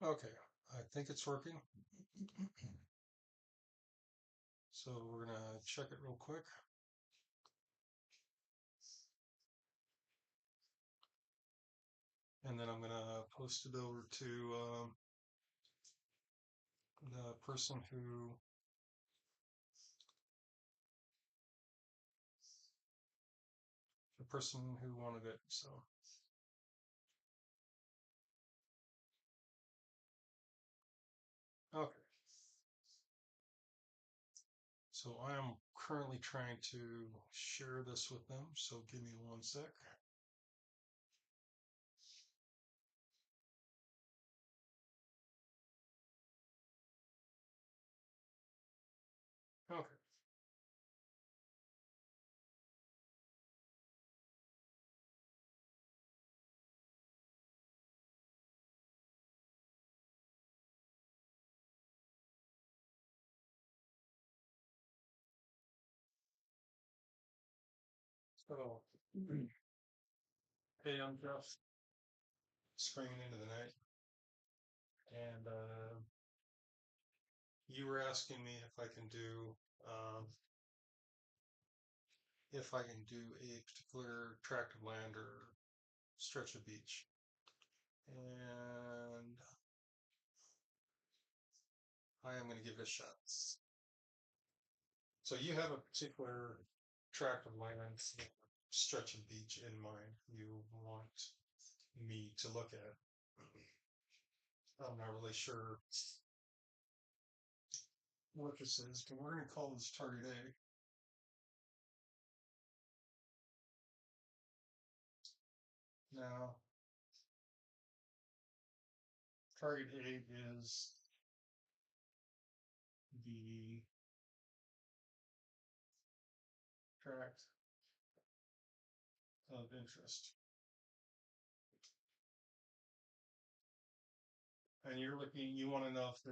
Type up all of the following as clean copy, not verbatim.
Okay, I think it's working. So we're gonna check it real quick. And then I'm gonna post it over to the person who wanted it. So okay. So I am currently trying to share this with them. So give me one sec. Okay. So hey, I'm Jeff, springing into the night, and you were asking me if I can do a particular tract of land or stretch of beach. And I am going to give it a shot. So you have a particular tract of land, stretch of beach in mind you want me to look at. I'm not really sure what this is, but we're going to call this target A. Now, target A is the tract of interest. And you want to know if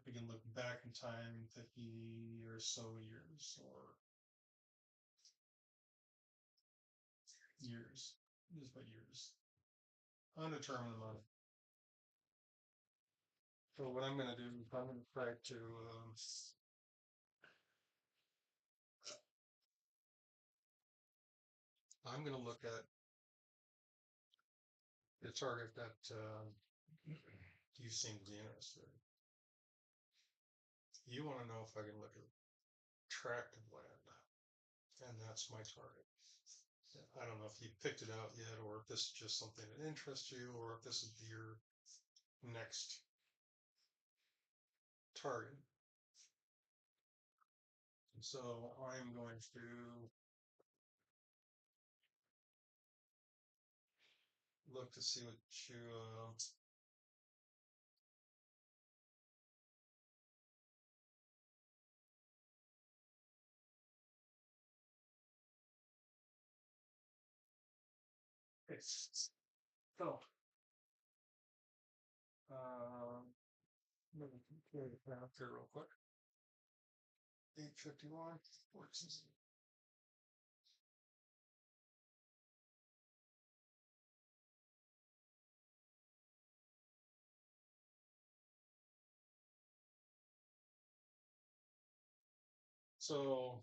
we can look back in time 50 or so years or years. Just what years? Undetermined amount. So what I'm going to do is I'm going to try to, I'm going to look at the target that you seem to be interested in. You want to know if I can look at tract of land, and that's my target. I don't know if you picked it out yet, or if this is just something that interests you, or if this would be your next target. So I'm going to look to see what you. It's so. Let me carry it down here real quick. 851. So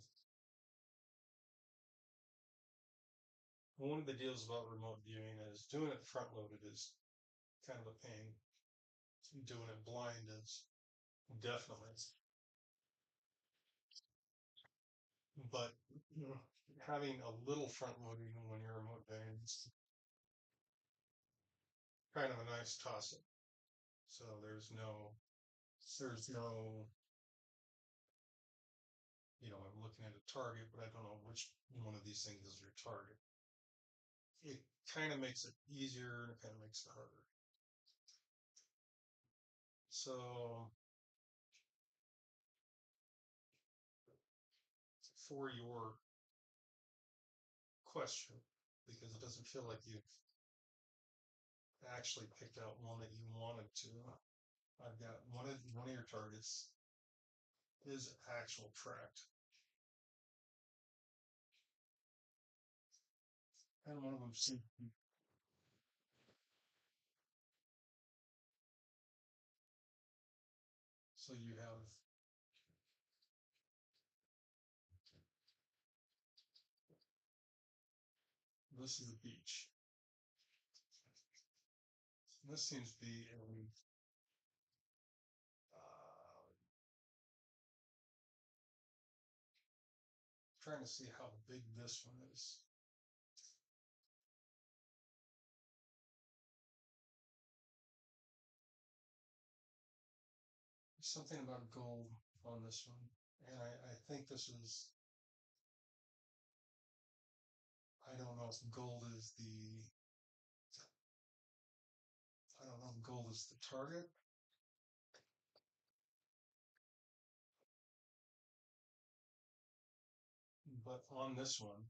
one of the deals about remote viewing is doing it front loaded is kind of a pain. Doing it blind is definitely, but you know, having a little front loading when you're remote viewing is kind of a nice toss up. So there's no, I'm looking at a target, but I don't know which one of these things is your target. It kind of makes it easier and it kind of makes it harder. So for your question, because it doesn't feel like you've actually picked out one that you wanted to. I've got one of your targets is actual tract, and one of them So you have this is the beach. This seems to be in trying to see how big this one is. There's something about gold on this one, and I think this is. I don't know if gold is the. I don't know if gold is the target. But on this one,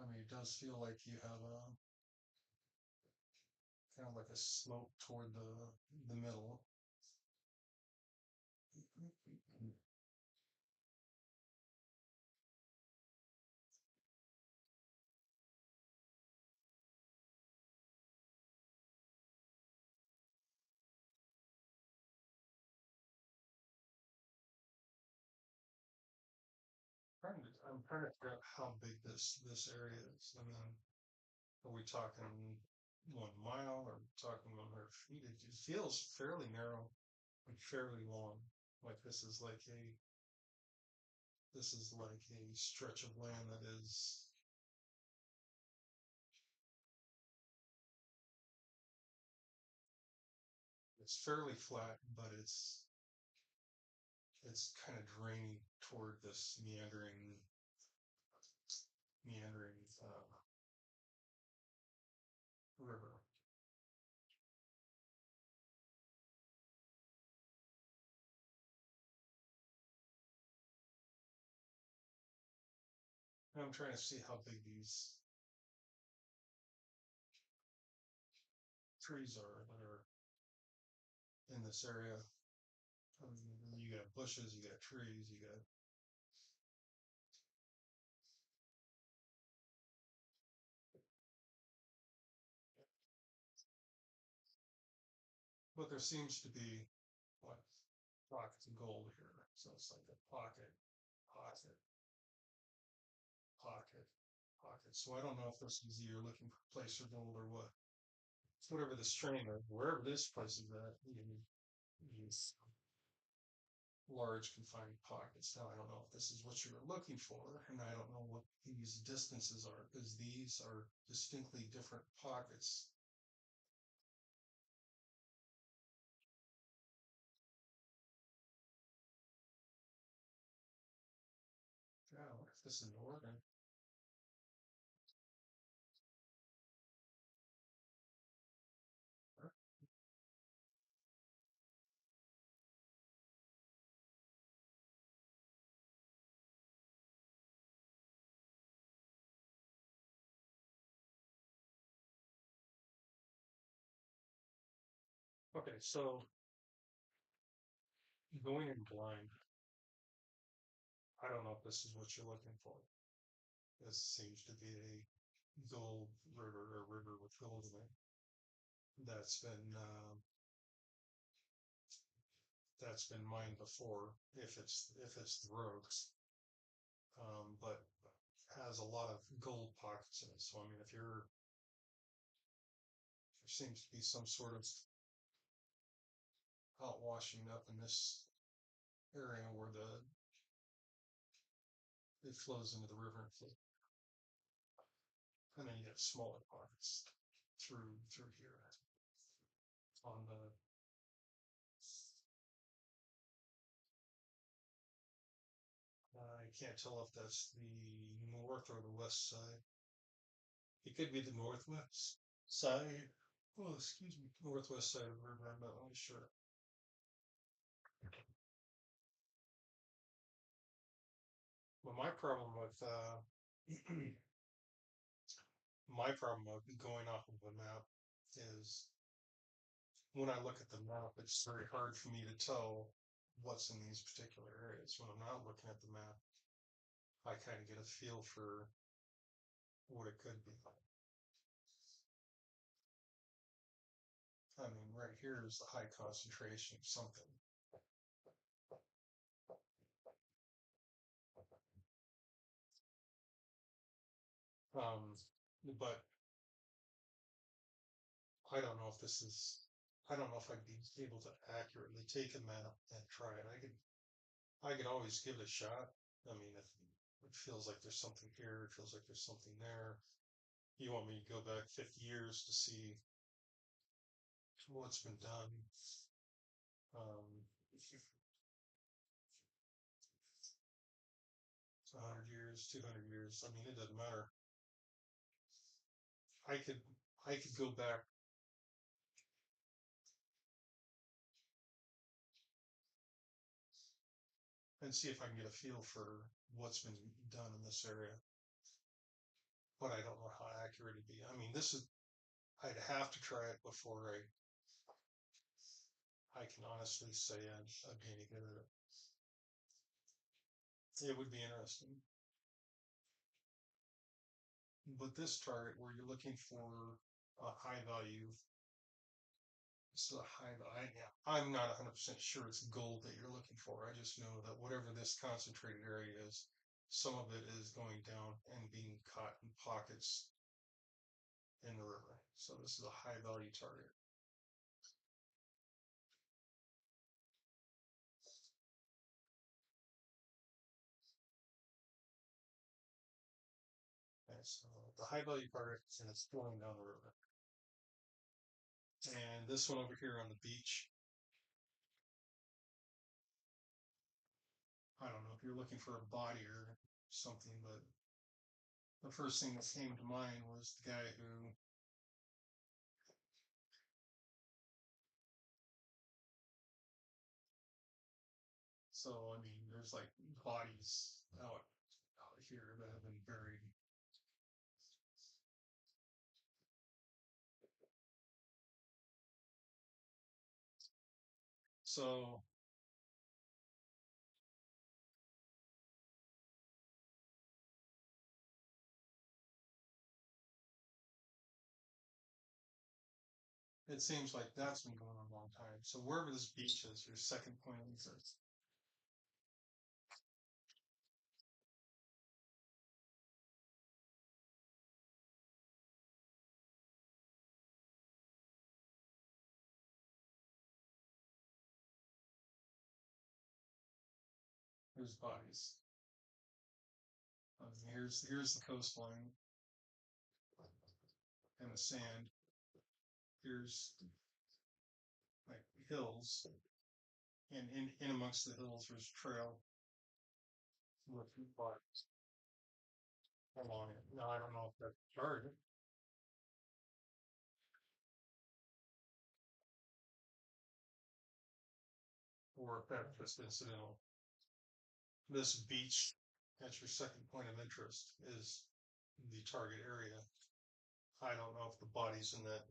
I mean, it does feel like you have a kind of like a slope toward the middle. I'm trying to figure out how big this area is. I mean, are we talking 1 mile or talking 100 feet? It feels fairly narrow and fairly long. Like this is like a stretch of land that is it's fairly flat, but it's kind of draining toward this meandering river. And I'm trying to see how big these trees are that are in this area. I mean, you got bushes, you got trees, you got. But there seems to be what pockets of gold here. So it's like a pocket, pocket, pocket, pocket. So I don't know if this is you're looking for placer gold or what. Whatever the strain or wherever this place is at, you use large confined pockets. Now I don't know if this is what you were looking for, and I don't know what these distances are because these are distinctly different pockets. Yeah, what if this is Oregon? Okay, so going in blind, I don't know if this is what you're looking for. This seems to be a gold river, a river with gold in it. That's been that's been mined before. If it's the roads, but has a lot of gold pockets in it. So I mean, if there seems to be some sort of outwashing up in this area where it flows into the river and then you have smaller pockets through here on the I can't tell if that's the north or the west side. It could be the northwest side. Oh, excuse me, northwest side of the river. I'm not really sure. But my problem with my problem with going off of the map is when I look at the map, it's very hard for me to tell what's in these particular areas. When I'm not looking at the map, I kind of get a feel for it could be. I mean, right here is the high concentration of something. But I don't know if this is, I don't know if I'd be able to accurately take a map and try it. I could always give it a shot. I mean, if it feels like there's something here, it feels like there's something there. You want me to go back 50 years to see what's been done? Um, 100 years, 200 years. I mean, it doesn't matter. I could, I could go back and see if I can get a feel for what's been done in this area, but I don't know how accurate it'd be. I mean, I'd have to try it before I can honestly say I'd be any good at it. It would be interesting. But this target where you're looking for a high value, it's a high value. Yeah, I'm not 100% sure it's gold that you're looking for. I just know that whatever this concentrated area is, some of it is going down and being caught in pockets in the river. So this is a high value target. Okay, so the high value target and it's flowing down the river. And this one over here on the beach, I don't know if you're looking for a body or something, but the first thing that came to mind was the guy who, so I mean, there's like bodies out here that have been buried. So it seems like that's been going on a long time. So wherever this beach is, your second point of interest. There's bodies. Here's the coastline and the sand. Here's like hills, and in amongst the hills there's a trail with bodies along it. Now I don't know if that's charted or if that's just incidental. This beach, that's your second point of interest, is the target area. I don't know if the bodies in that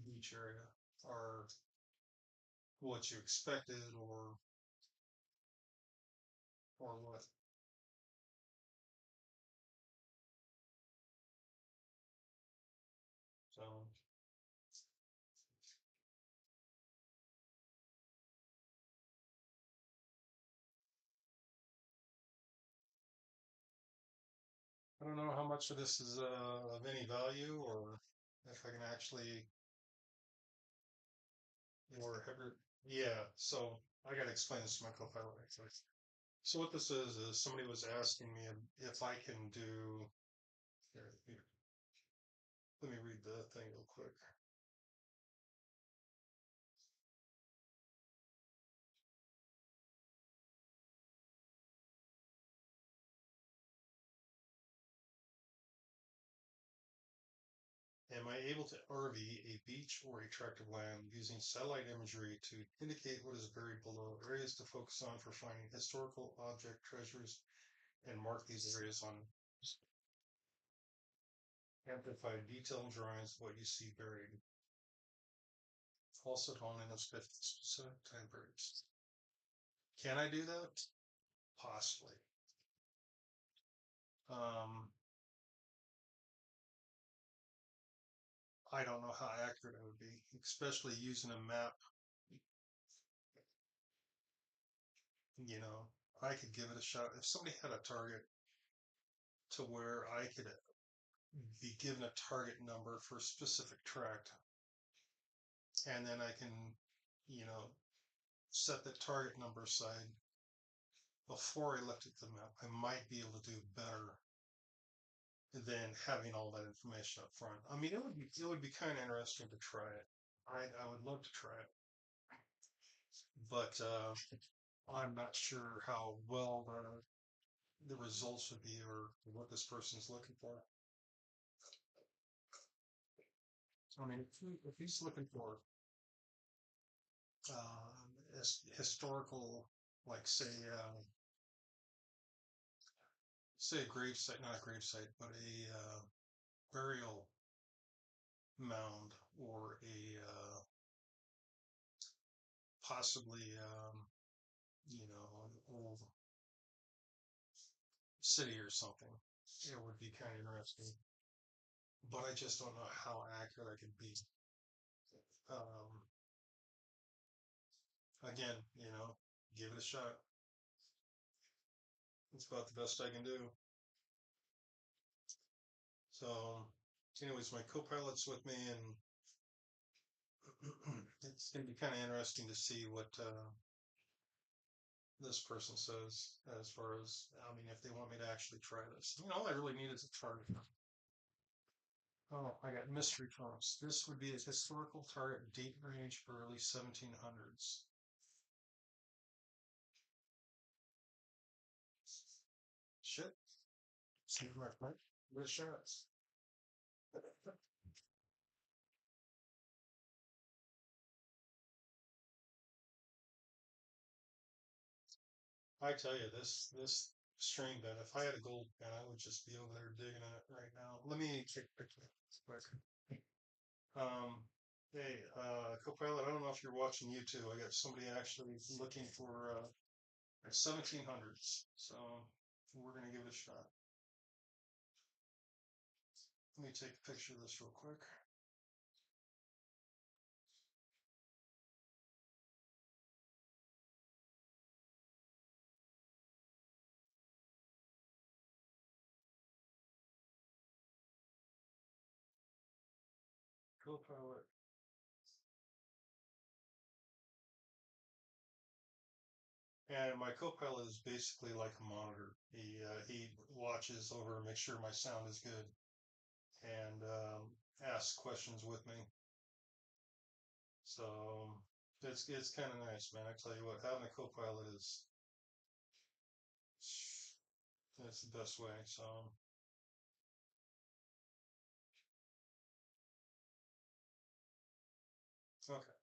beach area are what you expected or what. So I don't know how much of this is of any value or if I can actually or ever. Yeah, so I gotta explain this to my co-pilot actually. So what this is somebody was asking me if I can do here, let me read the thing real quick. Am I able to RV a beach or a tract of land using satellite imagery to indicate what is buried below, areas to focus on for finding historical object treasures, and mark these areas on amplified detailed drawings of what you see buried? Also on in a specific time periods. Can I do that? Possibly. Um, I don't know how accurate it would be, especially using a map. You know, I could give it a shot. If somebody had a target to where I could be given a target number for a specific tract, and then I can, you know, set the target number aside before I looked at the map, I might be able to do better than having all that information up front. I mean, it would be kind of interesting to try it. I would love to try it, but I'm not sure how well the results would be or what this person's looking for. I mean, if he's looking for historical, like say a grave site, not a grave site, but a burial mound or a possibly an old city or something. It would be kind of interesting, but I just don't know how accurate I could be. Um, Again, give it a shot. It's about the best I can do. So, anyways, my co-pilot's with me, and it's going to be kind of interesting to see what this person says as far as, I mean, if they want me to actually try this. All I really need is a target. Oh, I got mystery trunks. This would be a historical target, date range early 1700s. Shit. See my point? With shots. I tell you, this string bed, if I had a gold pen, I would just be over there digging in it right now. Let me take a picture quick. Um, hey, co-pilot, I don't know if you're watching YouTube. I got somebody actually looking for 1700s, so we're gonna give it a shot. Let me take a picture of this real quick. Co-pilot. And my co-pilot is basically like a monitor. He watches over, makes sure my sound is good, and asks questions with me. So it's kind of nice, man. I tell you what, having a co-pilot is that's the best way. So okay,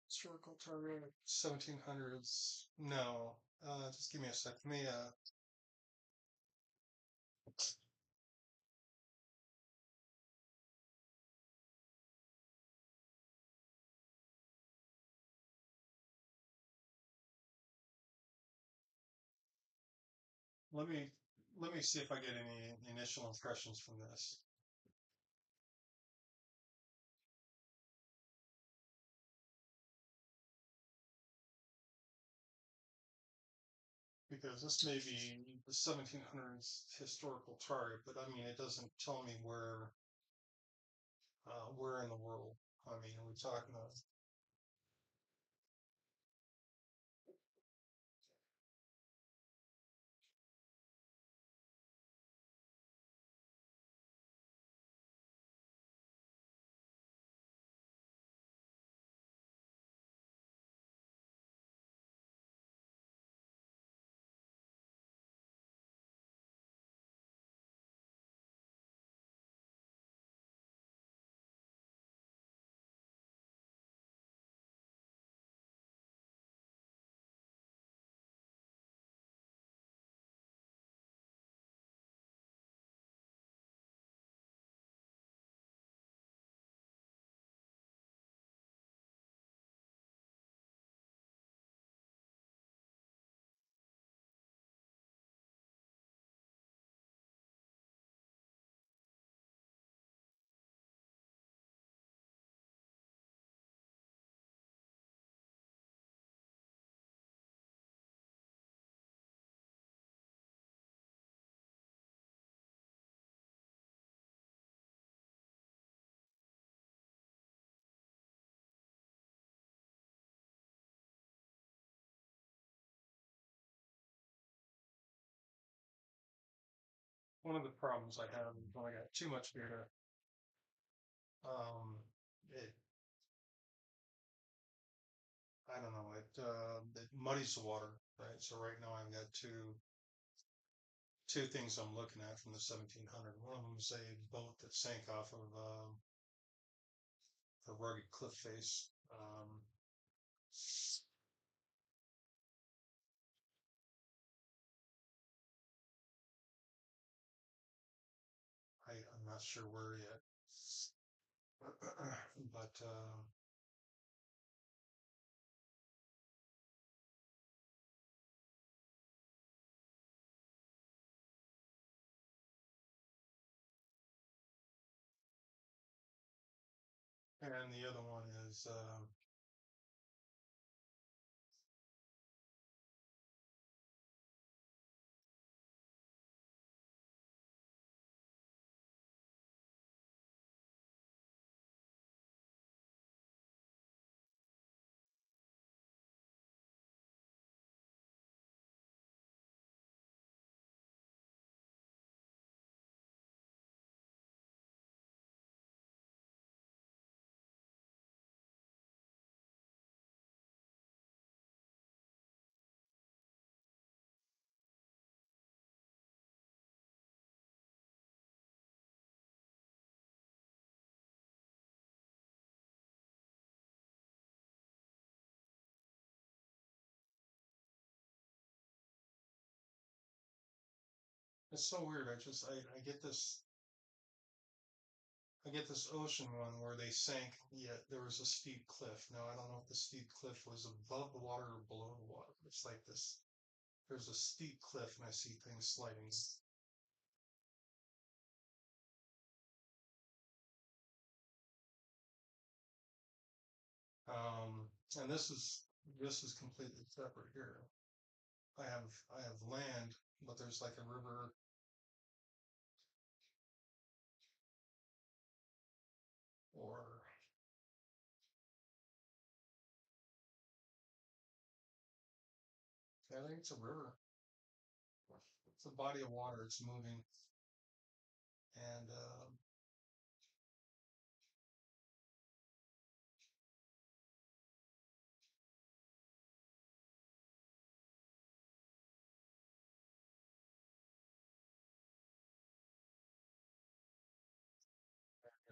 circle target 1700s. No, just give me a sec. Let me let me see if I get any initial impressions from this. Because this may be the 1700s historical target, but I mean, it doesn't tell me where in the world. I mean, are we talking about one of the problems I have is when I got too much data, um, it I don't know, it muddies the water, right? So right now I've got two things I'm looking at from the 1700. One of them is a boat that sank off of a rugged cliff face. I'm not sure where yet, but and the other one is it's so weird. I get this ocean one where they sank, yet there was a steep cliff. Now I don't know if the steep cliff was above the water or below the water. It's like this. There's a steep cliff, and I see things sliding. Um, and this is completely separate here. I have land, but there's like a river. Or I think it's a river. It's a body of water. It's moving, and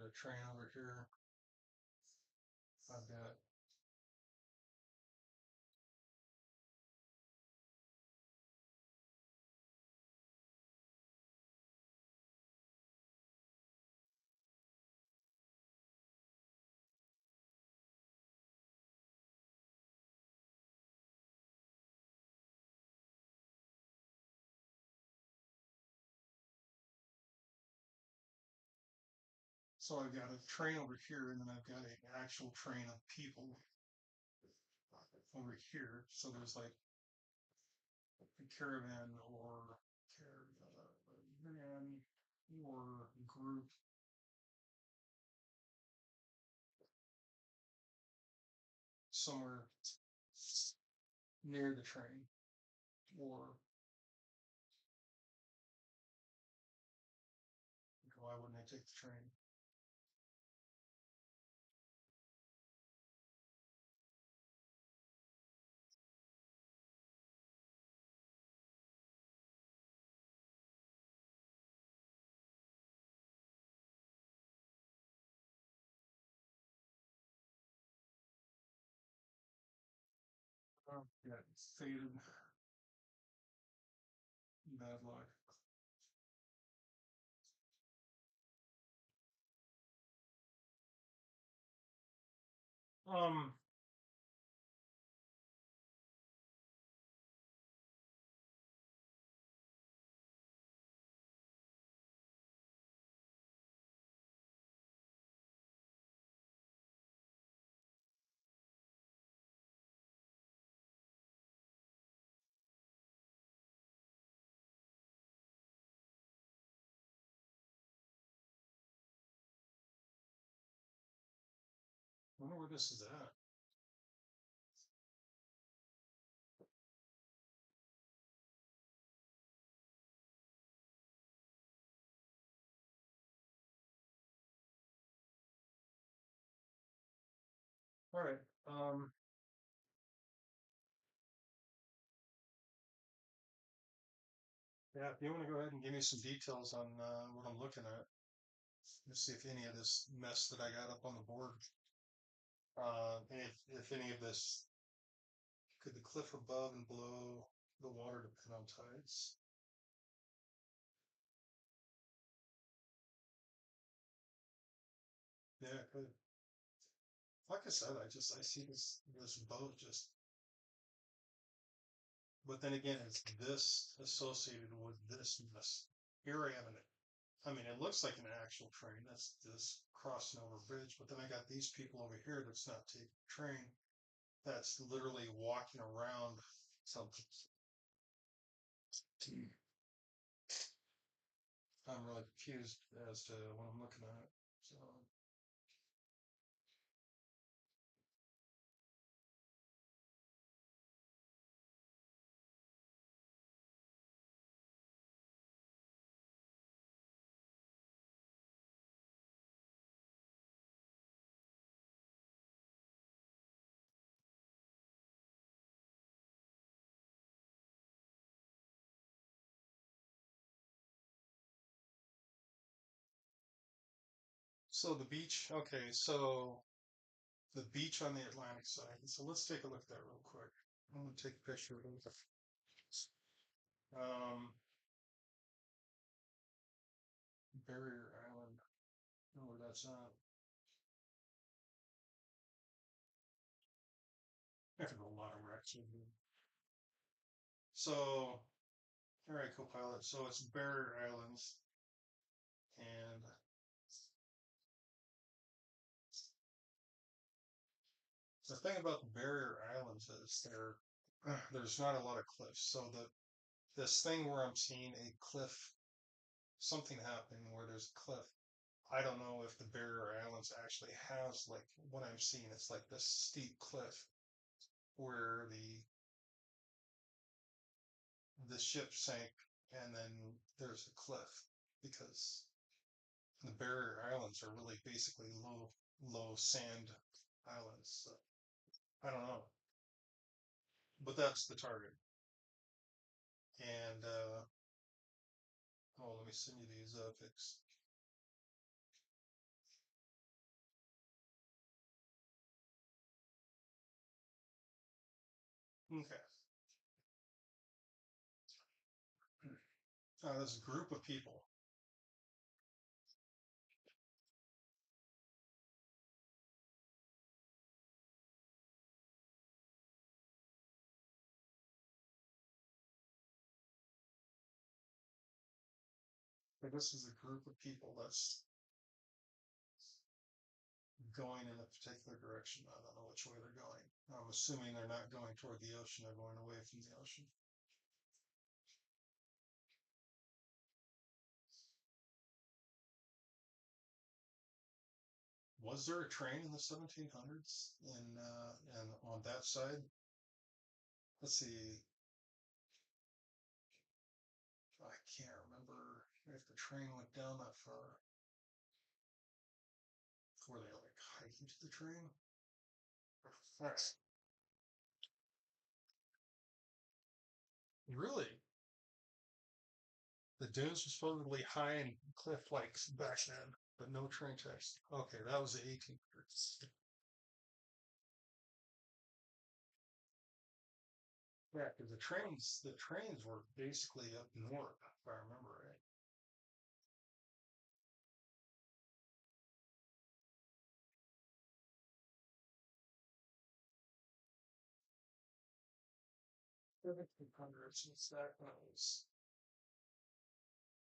got a train over here. I've I've got a train over here, and then I've got an actual train of people over here. So there's like a caravan or caravan or group somewhere near the train, or why wouldn't I take the train? Yeah, it's faded. Bad luck. Um, I wonder where this is at. All right. Yeah, if you want to go ahead and give me some details on what I'm looking at, let's see if any of this mess that I got up on the board, if any of this, could the cliff above and below the water depend on tides? Yeah, it could. Like I said, I see this boat just, but then again, it's this associated with this mess. Here I am in it. I mean, it looks like an actual train. That's this crossing over a bridge, but then I got these people over here that's not taking the train. That's literally walking around something. I'm really confused as to what I'm looking at. So, so the beach. Okay, so the beach on the Atlantic side. So let's take a look at that real quick. I'm gonna take a picture of it. Barrier Island. I don't know where that's at. I have a lot of wrecks in here. So, all right, co-pilot. So it's Barrier Islands, and the thing about the Barrier Islands is there's not a lot of cliffs. So this thing where I'm seeing a cliff, something happening where there's a cliff. I don't know if the Barrier Islands actually has like what I'm seeing. It's like this steep cliff where the ship sank, and then there's a cliff because the Barrier Islands are really basically low sand islands. So I don't know, but that's the target. And oh, let me send you these pics. Okay. This group of people. This is a group of people that's going in a particular direction. I don't know which way they're going. I'm assuming they're not going toward the ocean. They're going away from the ocean. Was there a train in the 1700s and on that side? Let's see. I can't remember if the train went down that far. Were they like hiking to the train? All right. Really? The dunes were supposedly high and cliff-like back then, but no train tracks. Okay, that was the 1800s. Yeah, because the trains were basically up north, if I remember right. 1700s, since that was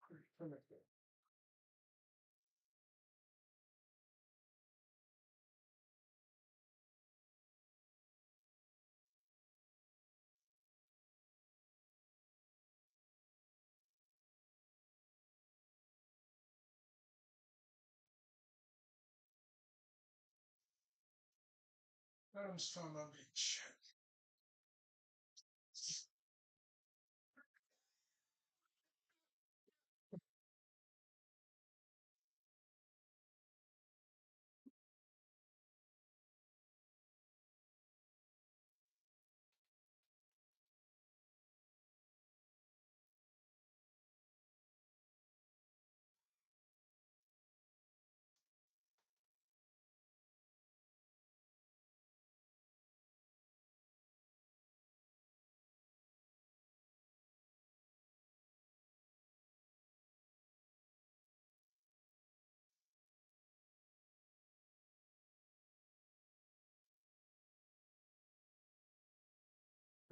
pretty primitive. Armstrong on Beach.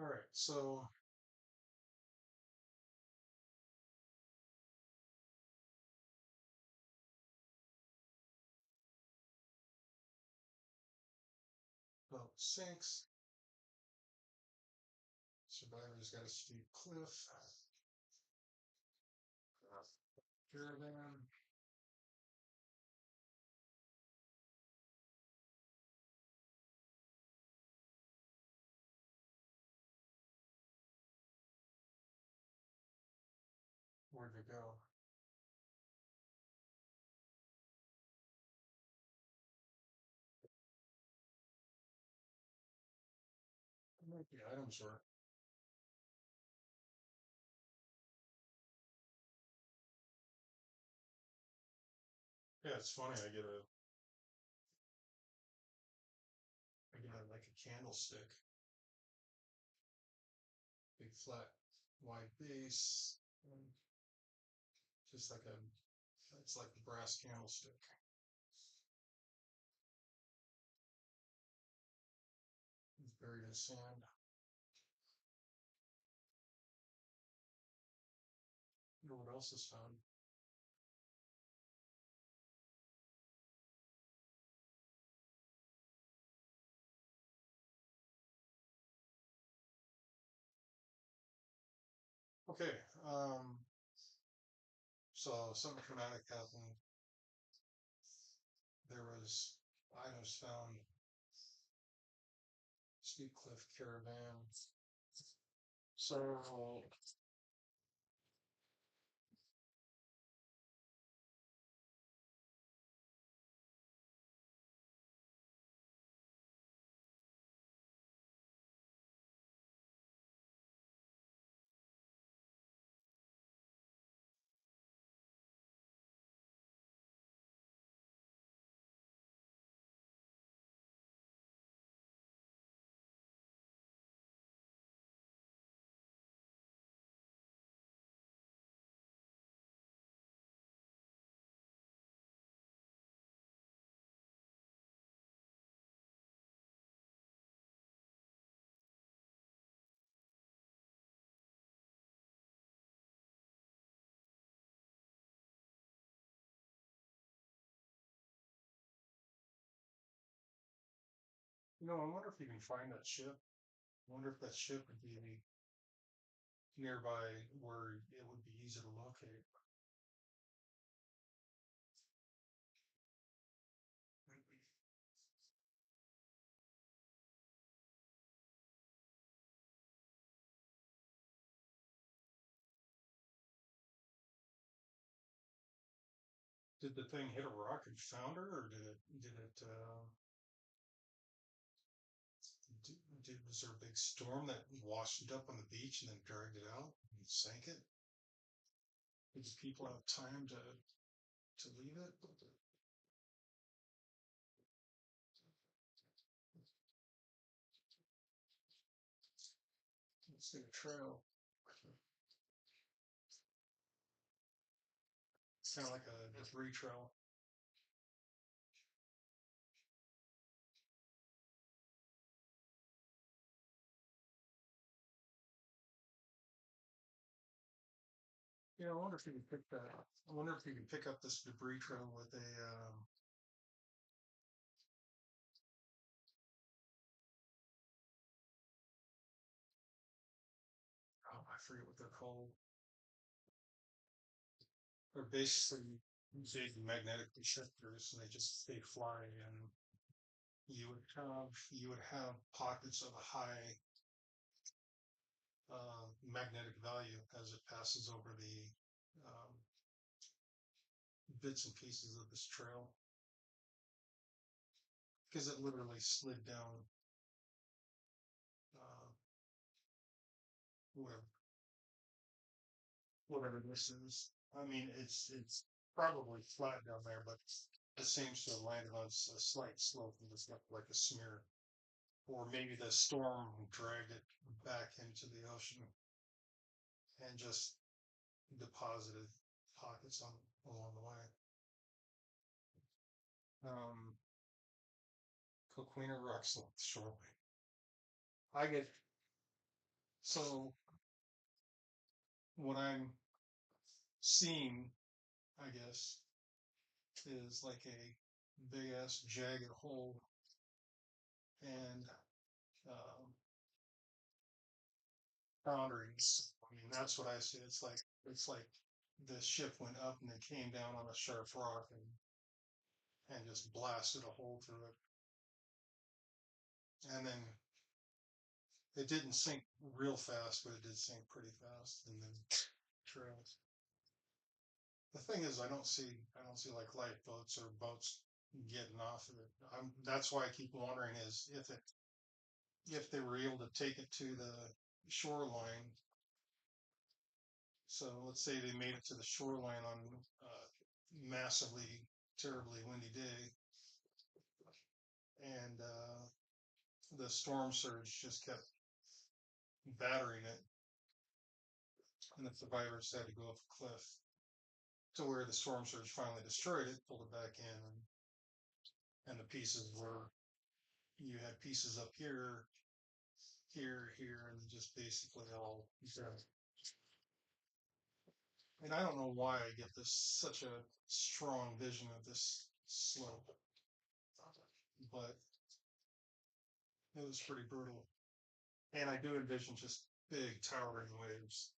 All right, so sinks. Survivor's got a steep cliff. Caravan. Where'd it go? It might be items or yeah, it's funny. I get like a candlestick, big flat wide base, and just like a it's like a brass candlestick. It's buried in sand. You know what else is found? Okay, so something dramatic happened. There was items found, steep cliff caravan. So I wonder if you can find that ship. I wonder if that ship would be nearby where it would be easy to locate. Did the thing hit a rock and founder, or was there a big storm that washed it up on the beach and then dragged it out and sank it? Did people have time to leave it? Let's see a trail. It's kind of like a debris trail. I wonder if you can pick that up. I wonder if you can pick up this debris trail with a oh, I forget what they're called. They're basically big magnetic shifters, and they just stay flying. And you would have pockets of high magnetic value as it passes over the um, bits and pieces of this trail because it literally slid down uh, whatever whatever this is. I mean, it's probably flat down there, but it seems to have landed on a slight slope and just left like a smear. Or maybe the storm dragged it back into the ocean and just deposited pockets on along the way. Um, Coquina Rocks shortly. I get So what I'm seeing, I guess, is like a big ass jagged hole, and um, boundaries. I mean, that's what I see. It's like the ship went up and it came down on a sharp rock and just blasted a hole through it. And then it didn't sink real fast, but it did sink pretty fast, and then trailed. The thing is, I don't see like lifeboats or boats getting off of it. That's why I keep wondering is if they were able to take it to the shoreline. So let's say they made it to the shoreline on massively, terribly windy day, and the storm surge just kept battering it, and the survivors had to go off a cliff to where the storm surge finally destroyed it, pulled it back in, and the pieces were you had pieces up here, here, and just basically all dead. And I don't know why I get this such a strong vision of this slope, but it was pretty brutal. And I do envision just big towering waves,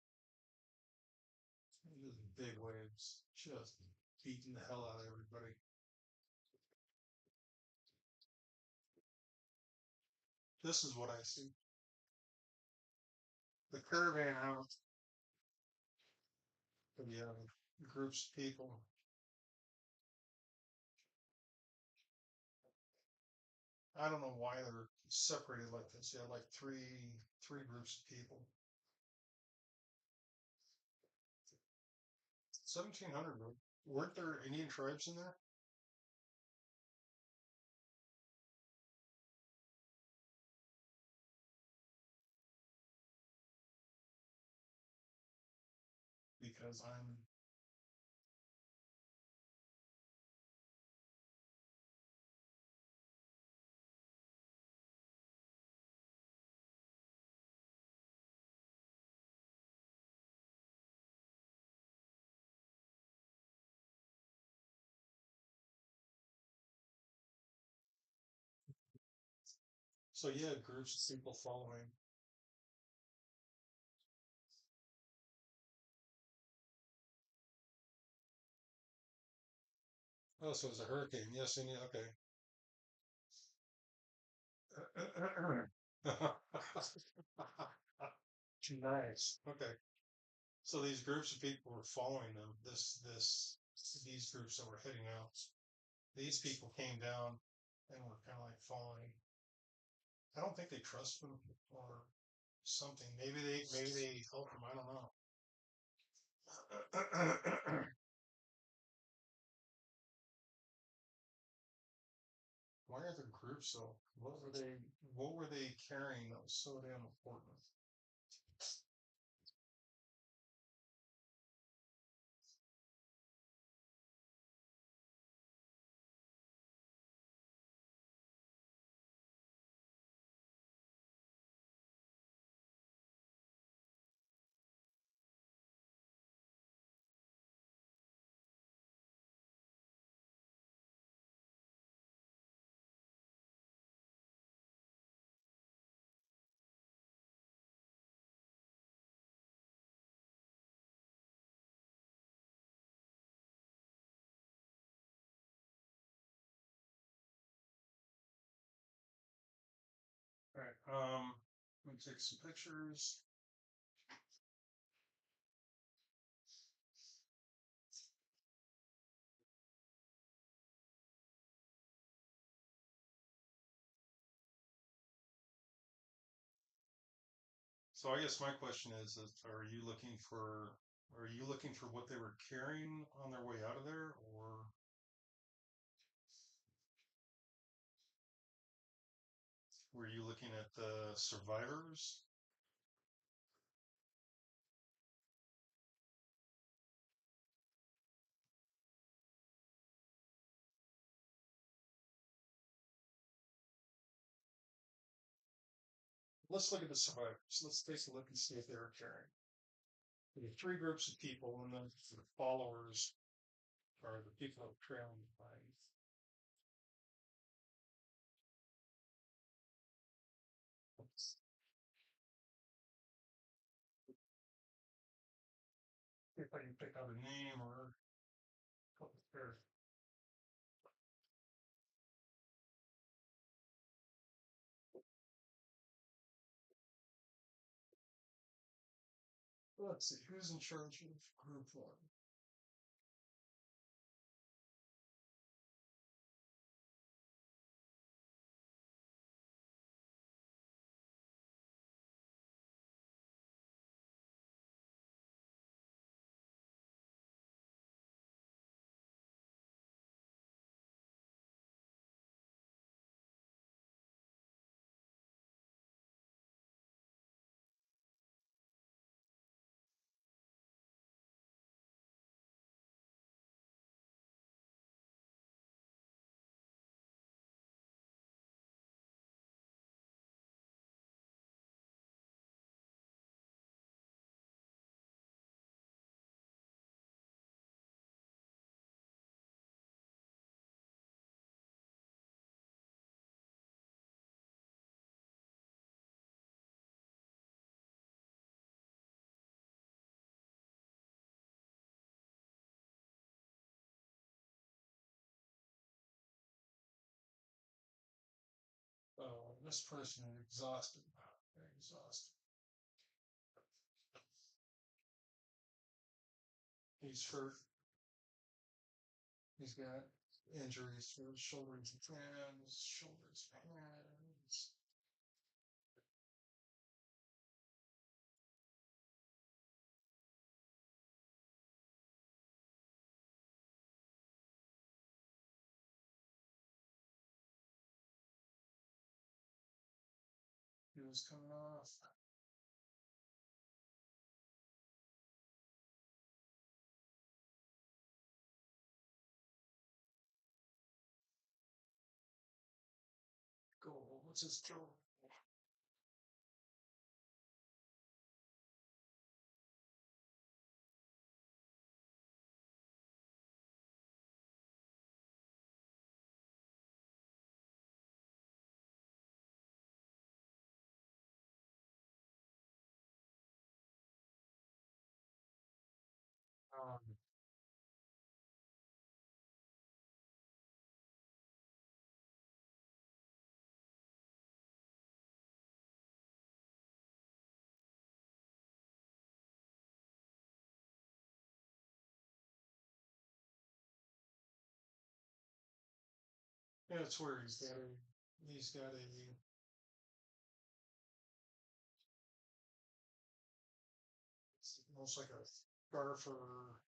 just big waves, just beating the hell out of everybody. This is what I see. The caravan out, yeah, groups of people. I don't know why they're separated like this. Yeah, like three groups of people. 1700. Weren't there Indian tribes in there? Because I'm so yeah, groups of people following. Oh, so it was a hurricane. Yes, India. Okay. Nice. Okay. So these groups of people were following them. These groups that were heading out. These people came down and were kind of like following. I don't think they trust them or something. Maybe they help them. I don't know. Why are the groups so? What were they carrying that was so damn important? All right. Let me take some pictures. So I guess my question is, are you looking for what they were carrying on their way out of there, or were you looking at the survivors? let's look at the survivors. Let's take a look and see if they were carrying. There are three groups of people, and then the followers are the people trailing behind. If I can pick out a name or a couple of pairs. Let's see, who's in charge of group one? Oh, this person is exhausted. They're exhausted. He's hurt. He's got injuries to his shoulders and hands, shoulders and hands. He was coming off. Go. What's his go? Um, yeah, it's where he's got a it's almost like a scarf or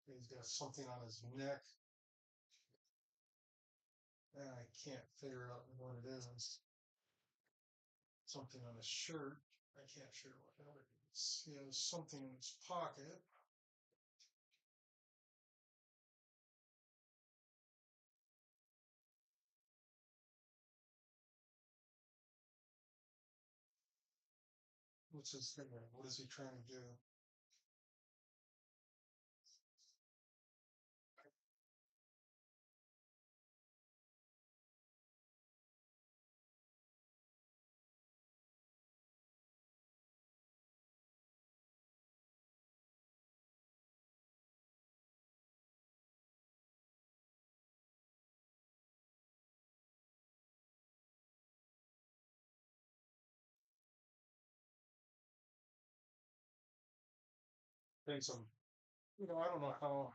he's got something on his neck. And I can't figure out what it is. Something on his shirt. I can't figure what it is. He has something in his pocket. What's his thing? What is he trying to do? Think some, I don't know how.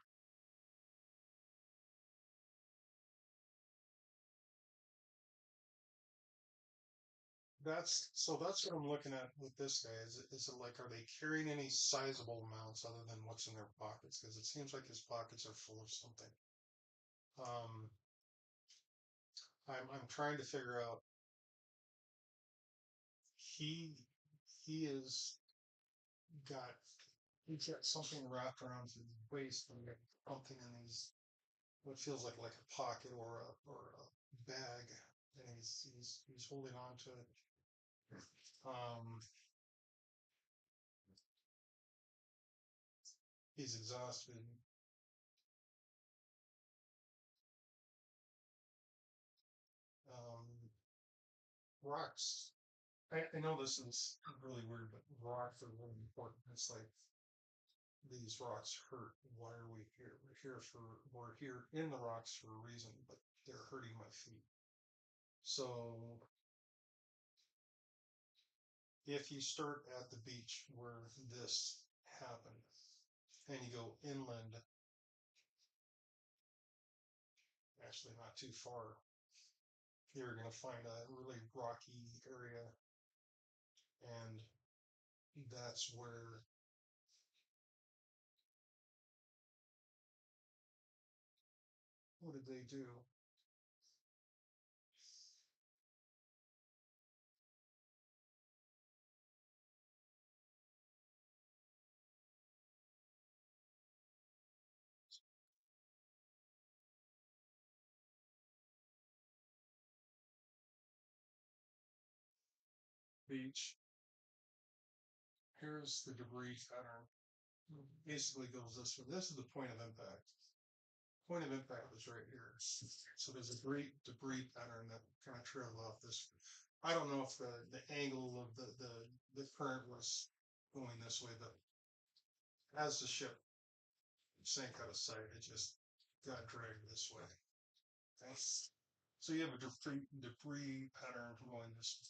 That's what I'm looking at with this guy. Is it like are they carrying any sizable amounts other than what's in their pockets? Because it seems like his pockets are full of something. Um, I'm trying to figure out. He he is got he's got something wrapped around his waist and got something in his what feels like a pocket or a bag. and he's holding on to it. Um, he's exhausted. Um, rocks. I know this is really weird, but rocks are really important. It's like these rocks hurt. Why are we here? We're here in the rocks for a reason, but they're hurting my feet. So if you start at the beach where this happened and you go inland, actually not too far, you're going to find a really rocky area, and that's where what did they do? Beach. Here's the debris pattern. Basically goes this way. This is the point of impact. Point of impact is right here. So there's a great debris pattern that kind of trailed off this. I don't know if the angle of the current was going this way, but as the ship sank out of sight, it just got dragged this way. Okay. So you have a debris pattern going this way,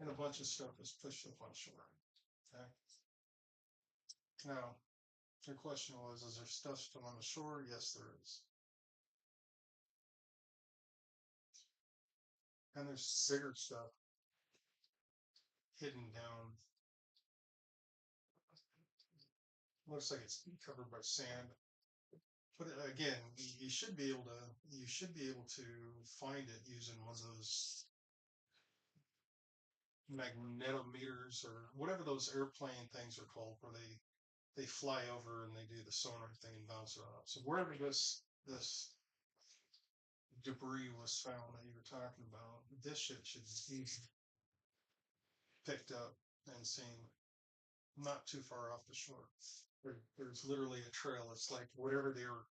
and a bunch of stuff is pushed up on shore. Okay. Now, your question was, is there stuff still on the shore? Yes, there is. And there's bigger stuff hidden down. Looks like it's covered by sand. But again, you should be able to find it using one of those magnetometers or whatever those airplane things are called, where they fly over and they do the sonar thing and bounce it off. So wherever this debris was found that you were talking about, this shit should be picked up and seen not too far off the shore. There's literally a trail. It's like whatever they were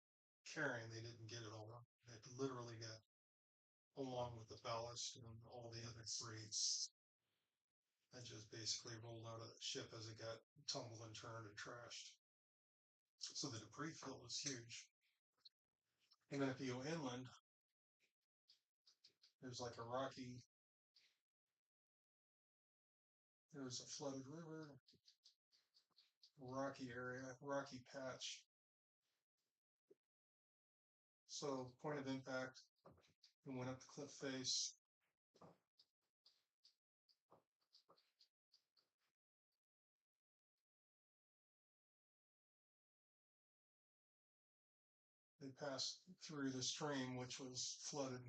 carrying, they didn't get it all. It literally got along with the ballast and all the other freights. That just basically rolled out of the ship as it got tumbled and turned and trashed. So the debris field is huge. And then if you go inland, there's like a there's a flooded river, rocky area, rocky patch. So point of impact, it went up the cliff face. They passed through the stream, which was flooded,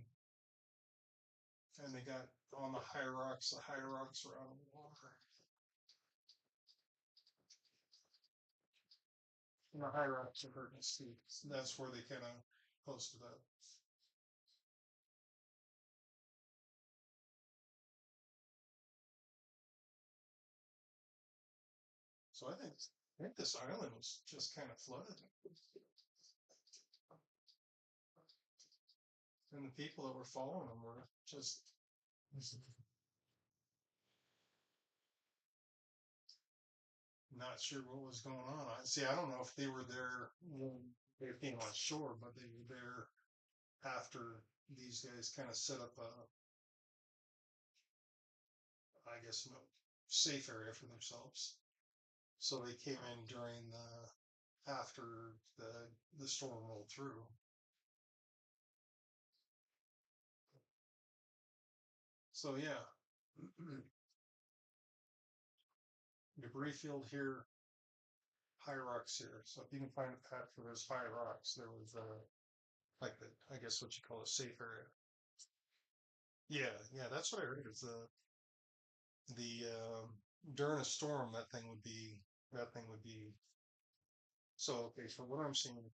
and they got on the high rocks. The high rocks were out of the water. And the high rocks are hurting steep. So that's where they kind of posted up. So I think this island was just kind of flooded. And the people that were following them were just not sure what was going on. I don't know if they were there when they came on shore, but they were there after these guys kind of set up a, I guess, a safe area for themselves. So they came in during the after the storm rolled through. So yeah, debris field here, high rocks here. So if you can find a path for those high rocks, there was like the I guess what you call a safe area. Yeah, yeah, that's what I heard. Is the during a storm that thing would be so okay. So what I'm seeing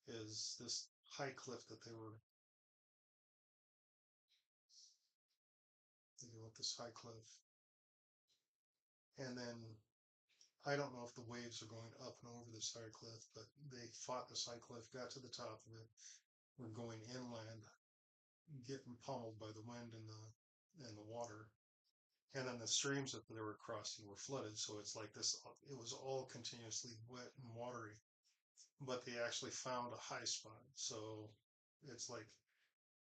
is this high cliff that they were this high cliff. And then I don't know if the waves are going up and over this high cliff, but they fought this high cliff, got to the top of it, were going inland, getting pummeled by the wind and the water. And then the streams that they were crossing were flooded, so it's like this. It was all continuously wet and watery, but they actually found a high spot. So it's like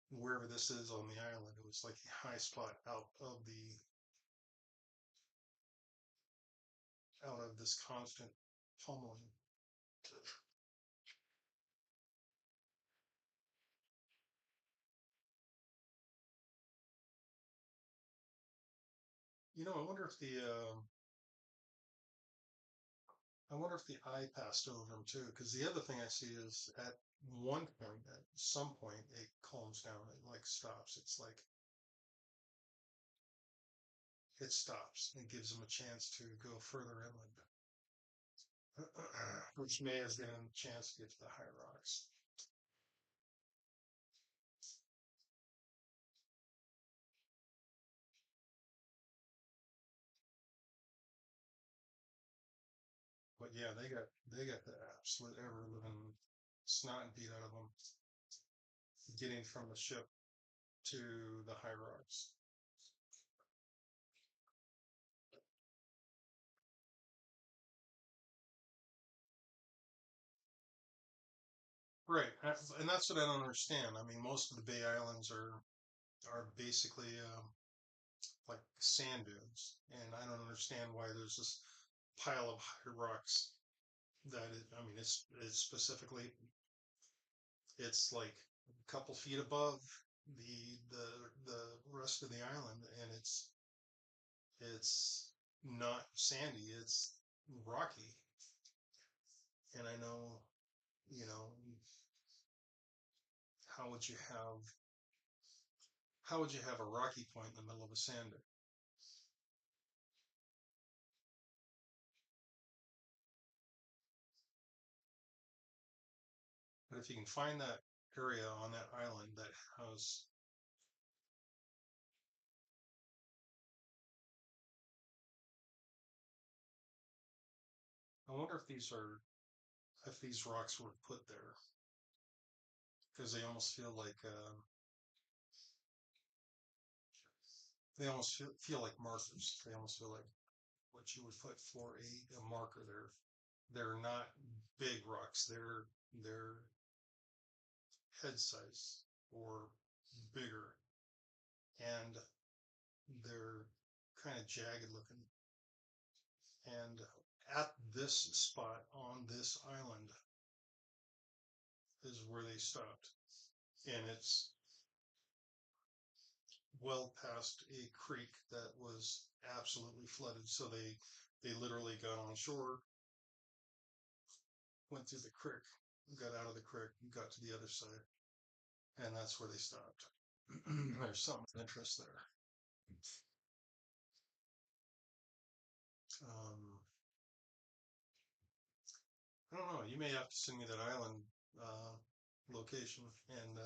wherever this is on the island, it was like a high spot out of this constant pummeling. You know, I wonder if the eye passed over them too. Because the other thing I see is at one point, at some point, it calms down. It like stops. It's like it stops and gives them a chance to go further inland, which may have given them a chance to get to the high rocks. But yeah, they got the absolute ever living snot and beat out of them getting from the ship to the high rocks. Right, and that's what I don't understand. I mean, most of the Bay Islands are basically like sand dunes, and I don't understand why there's this pile of high rocks that is, I mean, it's specifically it's like a couple feet above the rest of the island, and it's not sandy, it's rocky. And I know, you know, how would you have how would you have a rocky point in the middle of a sand dune? But if you can find that area on that island that has, I wonder if these rocks were put there because they almost feel like markers. They almost feel like what you would put for a marker. They're not big rocks. They're head size or bigger, and they're kind of jagged looking. And at this spot on this island is where they stopped, and it's well past a creek that was absolutely flooded. So they literally got on shore, went through the creek, got out of the creek, got to the other side, and that's where they stopped. There's something of interest there. Um, I don't know. You may have to send me that island uh, location, and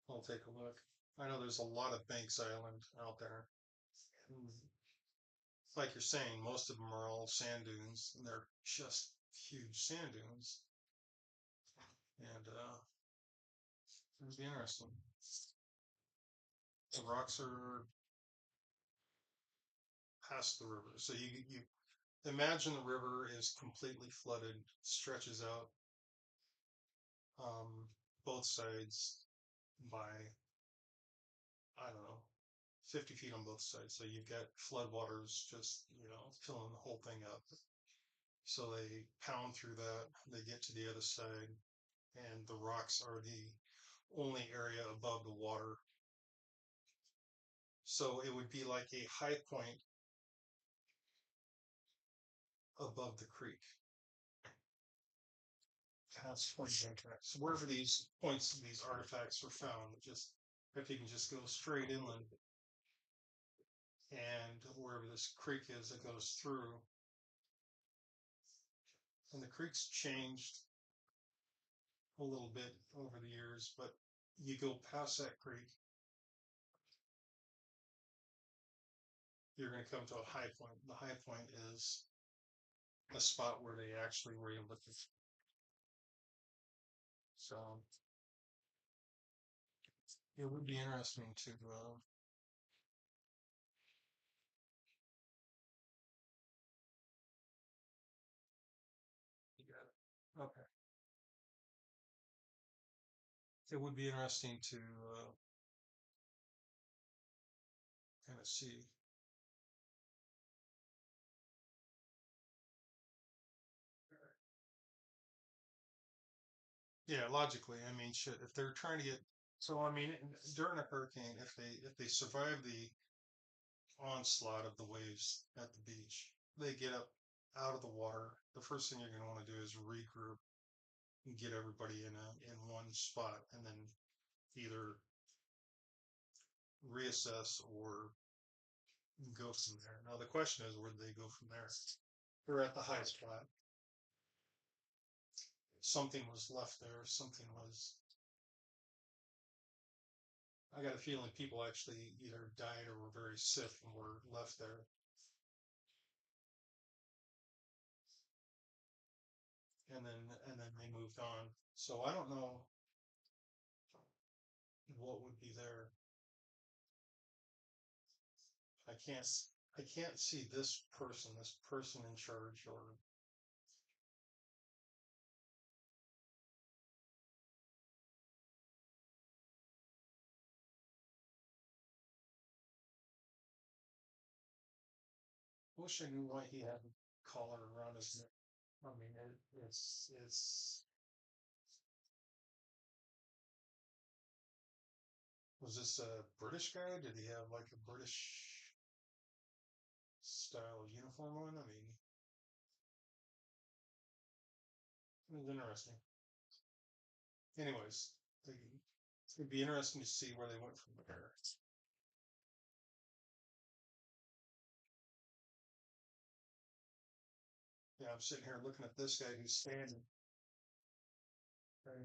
I'll take a look. I know there's a lot of Banks Island out there. And like you're saying, most of them are all sand dunes, and they're just huge sand dunes. And it'd be interesting. The rocks are past the river, so you imagine the river is completely flooded, stretches out um, both sides by I don't know 50 feet on both sides. So you've got floodwaters just filling the whole thing up. So they pound through that, they get to the other side, and the rocks are the only area above the water. So it would be like a high point above the creek. That's so wherever these points, these artifacts are found, just if you can just go straight inland, and wherever this creek is that goes through, and the creek's changed a little bit over the years, but you go past that creek you're going to come to a high point. The high point is a spot where they actually were able to. So it would be interesting to. You got it. Okay. It would be interesting to kind of see. Yeah, logically, I mean, shit. If they're trying to get, so I mean, during a hurricane, if they survive the onslaught of the waves at the beach, they get up out of the water. The first thing you're going to want to do is regroup and get everybody in one spot, and then either reassess or go from there. Now the question is, where do they go from there? They're at the high spot. Something was left there. Something was. I got a feeling people actually either died or were very sick and were left there. And then they moved on. So I don't know what would be there. I can't I can't see this person in charge or wish I knew why he had a collar around his neck. I mean it's was this a British guy? Did he have like a British style uniform on? I mean, it was interesting. Anyways, it'd be interesting to see where they went from there. Yeah, I'm sitting here looking at this guy who's standing. And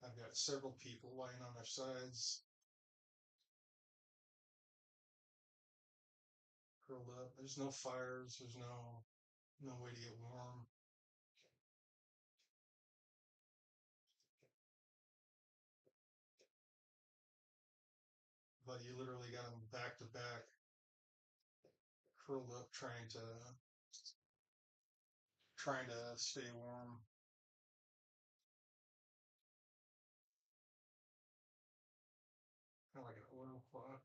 I've got several people lying on their sides, curled up. There's no fires. There's no way to get warm. But you literally got them back to back, curled up, trying to stay warm. Kind of like an oil cloth.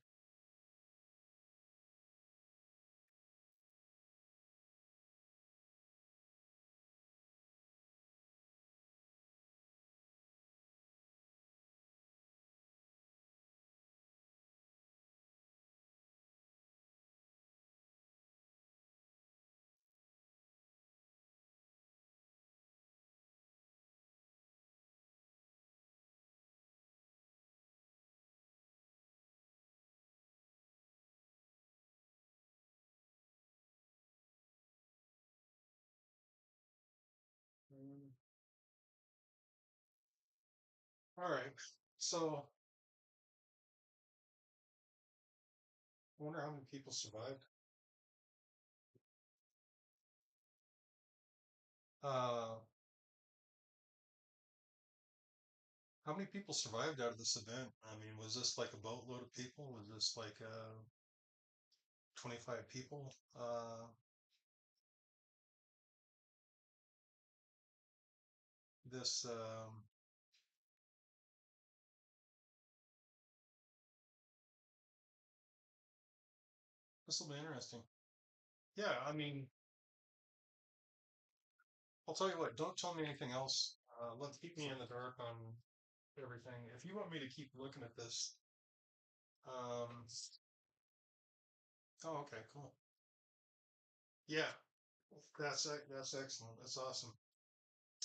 Mm. All right. So I wonder how many people survived. Uh, how many people survived out of this event? I mean, was this like a boatload of people? Was this like 25 people? This this will be interesting. Yeah, I mean, I'll tell you what. Don't tell me anything else. Let's keep me in the dark on everything. If you want me to keep looking at this, um, oh, okay, cool. Yeah, that's excellent. That's awesome.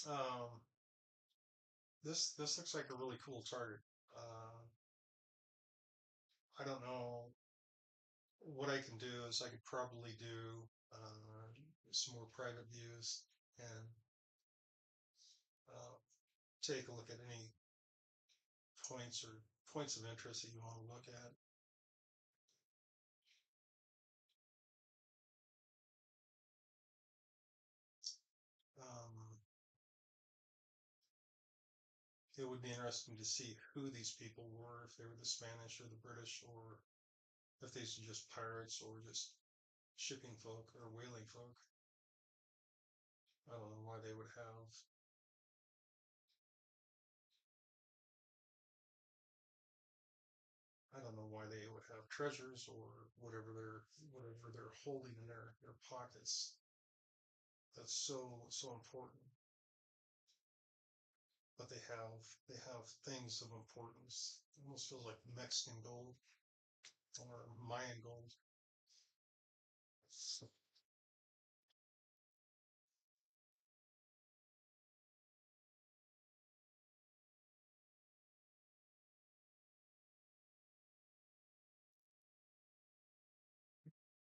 Um, this looks like a really cool target. Uh, I don't know what I can do is I could probably do some more private views and uh, take a look at any points or points of interest that you want to look at. it would be interesting to see who these people were, if they were the Spanish or the British, or if these are just pirates or just shipping folk or whaling folk. I don't know why they would have. I don't know why they would have treasures or whatever they're holding in their pockets. That's so important. But they have things of importance. It almost feels like Mexican gold or Mayan gold.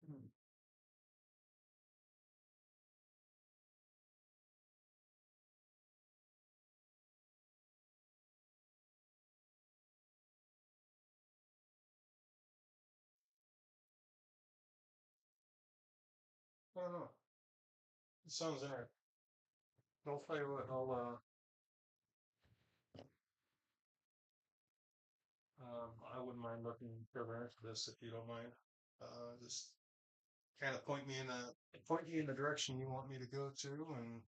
Hmm. I don't know. It sounds interesting. I'll tell you what. I wouldn't mind looking further into this if you don't mind. Just kind of point me in the direction you want me to go to, and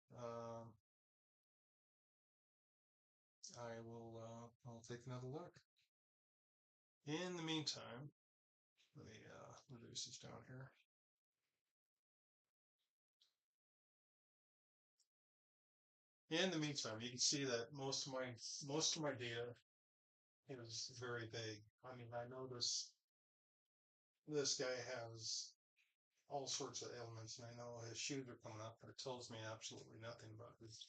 I'll take another look. In the meantime, let me reduce this down here. In the meantime, you can see that most of my data is very vague. I mean, I know this guy has all sorts of ailments, and I know his shoes are coming up, but it tells me absolutely nothing about his.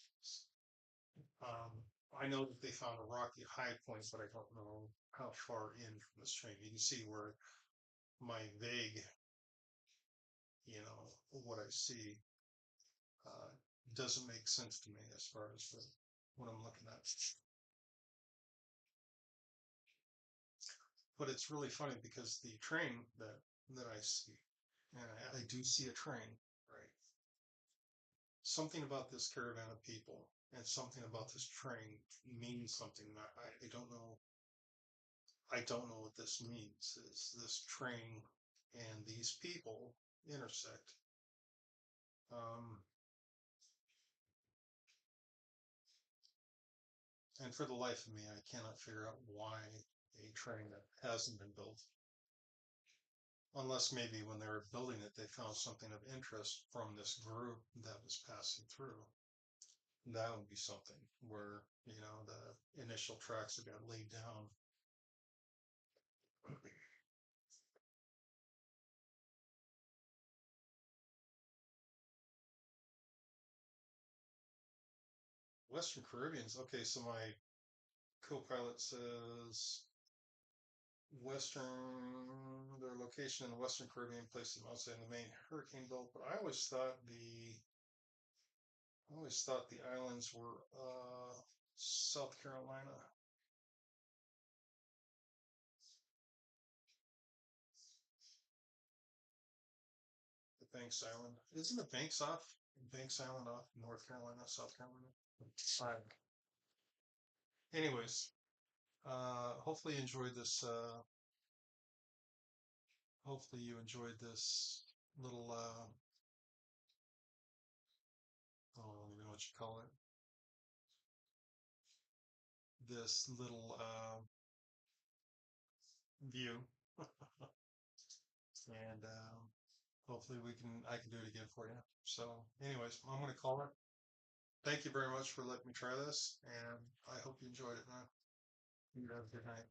Um, I know that they found a rocky high point, but I don't know how far in from this train. You can see where my vague, what I see uh, doesn't make sense to me as far as what I'm looking at. But it's really funny because the train that I see, and I do see a train, right? Something about this caravan of people and something about this train means something. I don't know. I don't know what this means. Is this train and these people intersect? Um, and for the life of me, I cannot figure out why a train that hasn't been built, unless maybe when they were building it, they found something of interest from this group that was passing through. That would be something where, the initial tracks that got laid down. Western Caribbeans. Okay, so my co-pilot says their location in the Western Caribbean places them outside the main hurricane belt. But I always thought the islands were South Carolina. The Banks Island. Isn't the Banks Island off North Carolina, South Carolina? Fine. Anyways, hopefully you enjoyed this. Hopefully you enjoyed this little. I don't even know what you call it. This little view, and hopefully I can do it again for you. So, anyways, I'm gonna call it. Thank you very much for letting me try this, and I hope you enjoyed it, man. You have a good night.